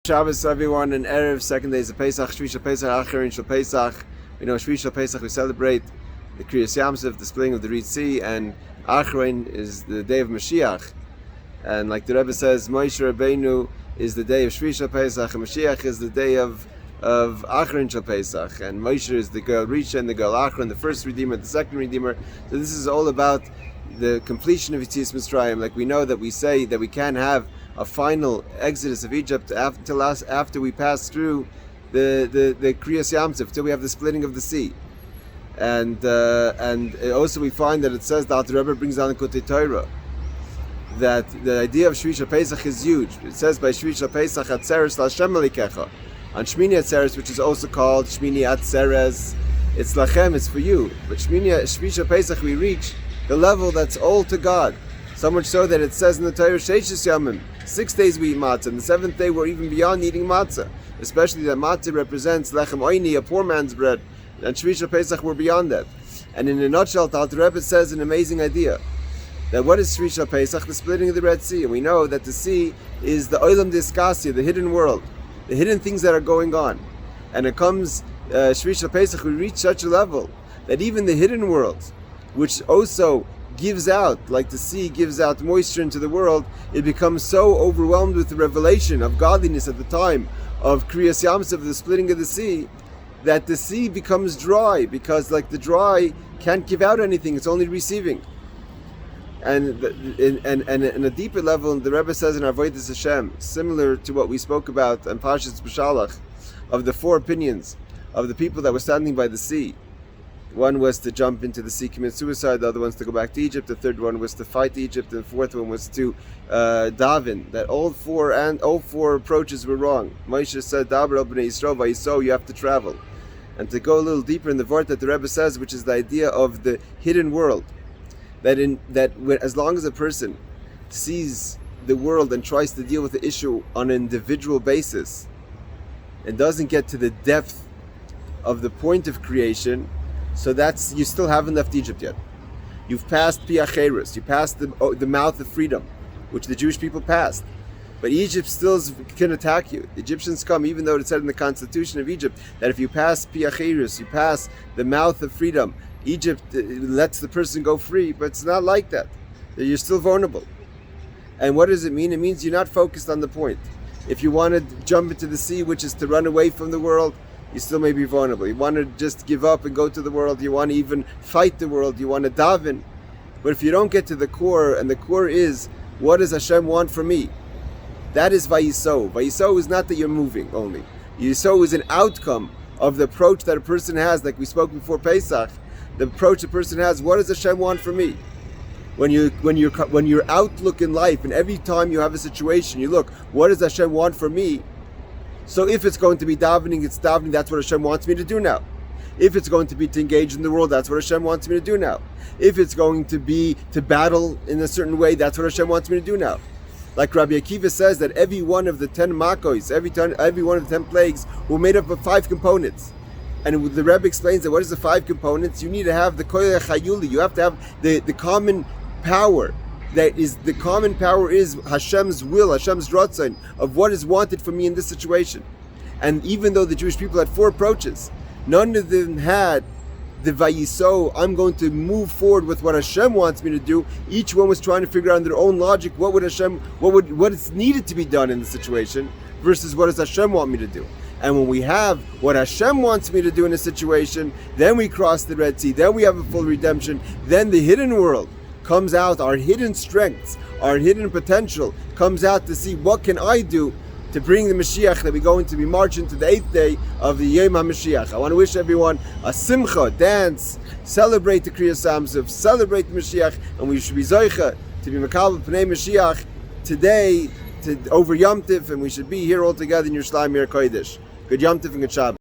Shabbos, everyone, and Erev, second days of Pesach, Shvi'i V'achron, shel Pesach. We know Shvi'i Pesach, we celebrate the Kriyas Yamsuf, the splitting of the Red Sea, and Achron is the day of Mashiach. And like the Rebbe says, Moshe Rabbeinu is the day of Shvi'i Pesach, and Mashiach is the day of Achron shel Pesach. And Moshe is the girl Risha and the girl Achron, the first Redeemer, the second Redeemer. So this is all about the completion of Yetzias Mitzrayim. Like we know that we say that we can't have a final exodus of Egypt after we pass through the Kriyas Yamsuf, till we have the splitting of the sea. And also we find that it says that the Rebbe brings down the Kutei Torah that the idea of Shvi'i Pesach is huge. It says by Shvi'i Pesach Atzeres L'Hashem Elikecha. On Shmini Atzeres, which is also called Shmini Atzeres, it's Lachem, it's for you. But Shvi'i Pesach we reach the level that's all to God. So much so that it says in the Torah, Sheishis Yamim, 6 days we eat matzah, and the 7th day we're even beyond eating matzah. Especially that matzah represents lechem oini, a poor man's bread, and Shvi'i Pesach we're beyond that. And in a nutshell, the Alter Rebbe says an amazing idea. That what is Shvi'i Pesach? The splitting of the Red Sea. And we know that the sea is the Olam Diskasya, the hidden world, the hidden things that are going on. And it comes, Shvi'i Pesach, we reach such a level that even the hidden world, which also gives out, like the sea gives out moisture into the world, it becomes so overwhelmed with the revelation of godliness at the time of Kriyas Yamsuf, the splitting of the sea, that the sea becomes dry, because like the dry can't give out anything, it's only receiving. And in a deeper level, the Rebbe says in Avodas Hashem, similar to what we spoke about in Parshas B'Shalach, of the 4 opinions of the people that were standing by the sea. One was to jump into the sea, commit suicide. The other one's to go back to Egypt. The third one was to fight Egypt. And the fourth one was to daven. That all four approaches were wrong. Moshe said, "Daber el bnei Yisrael v'yiso," you have to travel. And to go a little deeper in the word that the Rebbe says, which is the idea of the hidden world, that as long as a person sees the world and tries to deal with the issue on an individual basis, and doesn't get to the depth of the point of creation. So you still haven't left Egypt yet. You've passed Piacherus, you passed the mouth of freedom, which the Jewish people passed. But Egypt still can attack you. The Egyptians come, even though it said in the constitution of Egypt that if you pass Piacherus, you pass the mouth of freedom, Egypt lets the person go free, but it's not like that. You're still vulnerable. And what does it mean? It means you're not focused on the point. If you want to jump into the sea, which is to run away from the world, you still may be vulnerable. You want to just give up and go to the world. You want to even fight the world. You want to daven. But if you don't get to the core, and the core is, what does Hashem want from me? That is Vayiso. Vayiso is not that you're moving only. Yiso is an outcome of the approach that a person has, like we spoke before Pesach. The approach a person has, what does Hashem want from me? When your outlook in life, and every time you have a situation, you look, what does Hashem want from me? So if it's going to be davening, it's davening, that's what Hashem wants me to do now. If it's going to be to engage in the world, that's what Hashem wants me to do now. If it's going to be to battle in a certain way, that's what Hashem wants me to do now. Like Rabbi Akiva says that every one of the 10 makos, every one of the 10 plagues were made up of 5 components. And the Rebbe explains that what is the 5 components? You need to have the koyach hayuli, you have to have the common power. The common power is Hashem's will, Hashem's ratzon, of what is wanted from me in this situation. And even though the Jewish people had 4 approaches, none of them had the vayiso, I'm going to move forward with what Hashem wants me to do. Each one was trying to figure out in their own logic what is needed to be done in the situation versus what does Hashem want me to do. And when we have what Hashem wants me to do in a situation, then we cross the Red Sea, then we have a full redemption, then the hidden world comes out, our hidden strengths, our hidden potential comes out to see what can I do to bring the Mashiach, that we're going to be marching to the 8th day of the Yom HaMashiach. I want to wish everyone a simcha, dance, celebrate the Kriyas Yamsuf, celebrate the Mashiach, and we should be zoicha to be Makabel Pnei Mashiach today over Yom Tif, and we should be here all together in Yerushalayim Kodesh. Good Yom Tif and good Shabbat.